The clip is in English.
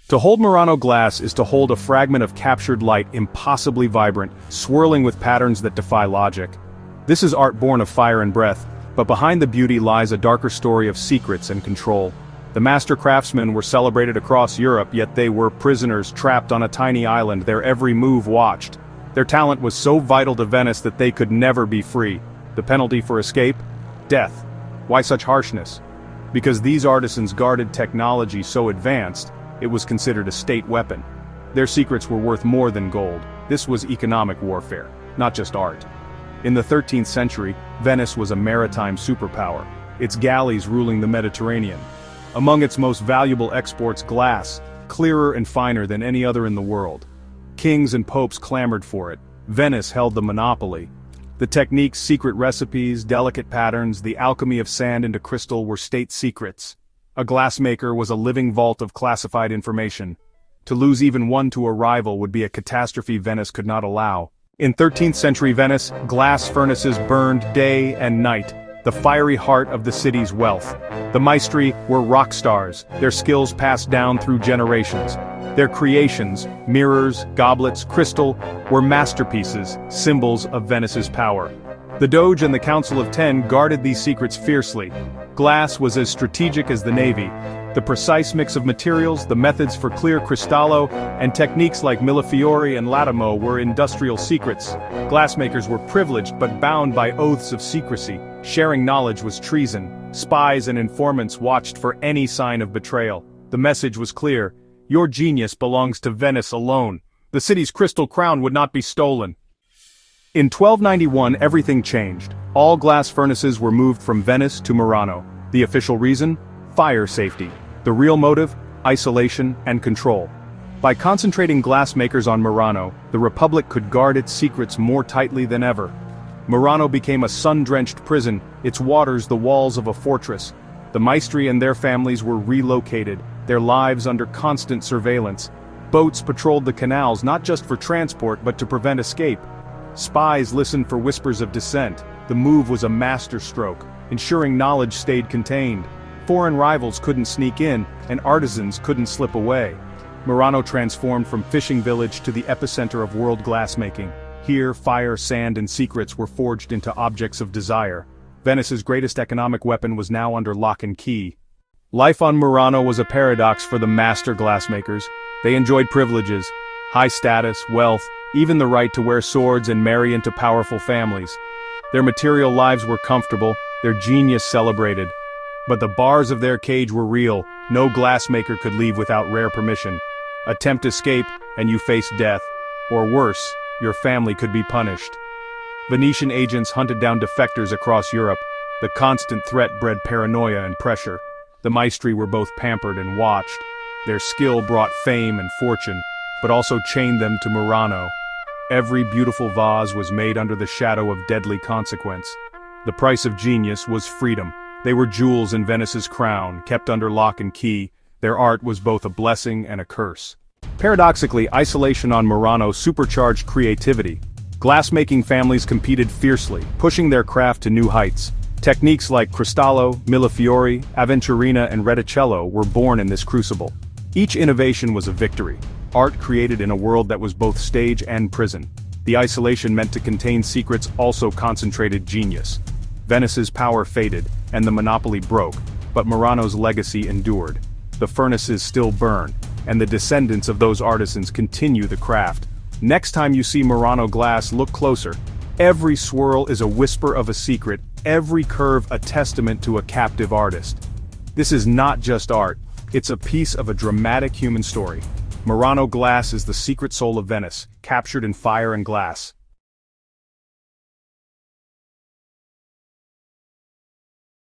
To hold Murano glass is to hold a fragment of captured light impossibly vibrant, swirling with patterns that defy logic. This is art born of fire and breath, but behind the beauty lies a darker story of secrets and control. The master craftsmen were celebrated across Europe, yet they were prisoners trapped on a tiny island, their every move watched. Their talent was so vital to Venice that they could never be free. The penalty for escape? Death. Why such harshness? Because these artisans guarded technology so advanced, it was considered a state weapon. Their secrets were worth more than gold. This was economic warfare, not just art. In the 13th century, Venice was a maritime superpower, its galleys ruling the Mediterranean. Among its most valuable exports, glass, clearer and finer than any other in the world. Kings and popes clamored for it. Venice held the monopoly. The techniques, secret recipes, delicate patterns, the alchemy of sand into crystal were state secrets. A glassmaker was a living vault of classified information. To lose even one to a rival would be a catastrophe Venice could not allow. In 13th century Venice, glass furnaces burned day and night, the fiery heart of the city's wealth. The maestri were rock stars, their skills passed down through generations. Their creations, mirrors, goblets, crystal, were masterpieces, symbols of Venice's power. The Doge and the Council of Ten guarded these secrets fiercely. Glass was as strategic as the navy. The precise mix of materials, the methods for clear cristallo, and techniques like millefiori and latimo were industrial secrets. Glassmakers were privileged but bound by oaths of secrecy. Sharing knowledge was treason. Spies and informants watched for any sign of betrayal. The message was clear: your genius belongs to Venice alone. The city's crystal crown would not be stolen. In 1291 everything changed. All glass furnaces were moved from Venice to Murano. The official reason? Fire safety. The real motive? Isolation and control. By concentrating glassmakers on Murano, the Republic could guard its secrets more tightly than ever. Murano became a sun-drenched prison, its waters the walls of a fortress. The maestri and their families were relocated, their lives under constant surveillance. Boats patrolled the canals not just for transport but to prevent escape. Spies listened for whispers of dissent. The move was a masterstroke, ensuring knowledge stayed contained. Foreign rivals couldn't sneak in, and artisans couldn't slip away. Murano transformed from fishing village to the epicenter of world glassmaking. Here, fire, sand, and secrets were forged into objects of desire. Venice's greatest economic weapon was now under lock and key. Life on Murano was a paradox for the master glassmakers. They enjoyed privileges, high status, wealth, even the right to wear swords and marry into powerful families. Their material lives were comfortable, their genius celebrated. But the bars of their cage were real. No glassmaker could leave without rare permission. Attempt escape, and you face death. Or worse, your family could be punished. Venetian agents hunted down defectors across Europe. The constant threat bred paranoia and pressure. The maestri were both pampered and watched. Their skill brought fame and fortune, but also chained them to Murano. Every beautiful vase was made under the shadow of deadly consequence. The price of genius was freedom. They were jewels in Venice's crown, kept under lock and key. Their art was both a blessing and a curse. Paradoxically, isolation on Murano supercharged creativity. Glassmaking families competed fiercely, pushing their craft to new heights. Techniques like cristallo, millefiori, aventurina, and reticello were born in this crucible. Each innovation was a victory. Art created in a world that was both stage and prison. The isolation meant to contain secrets also concentrated genius. Venice's power faded, and the monopoly broke, but Murano's legacy endured. The furnaces still burn, and the descendants of those artisans continue the craft. Next time you see Murano glass, look closer. Every swirl is a whisper of a secret, every curve a testament to a captive artist. This is not just art, it's a piece of a dramatic human story. Murano glass is the secret soul of Venice, captured in fire and glass.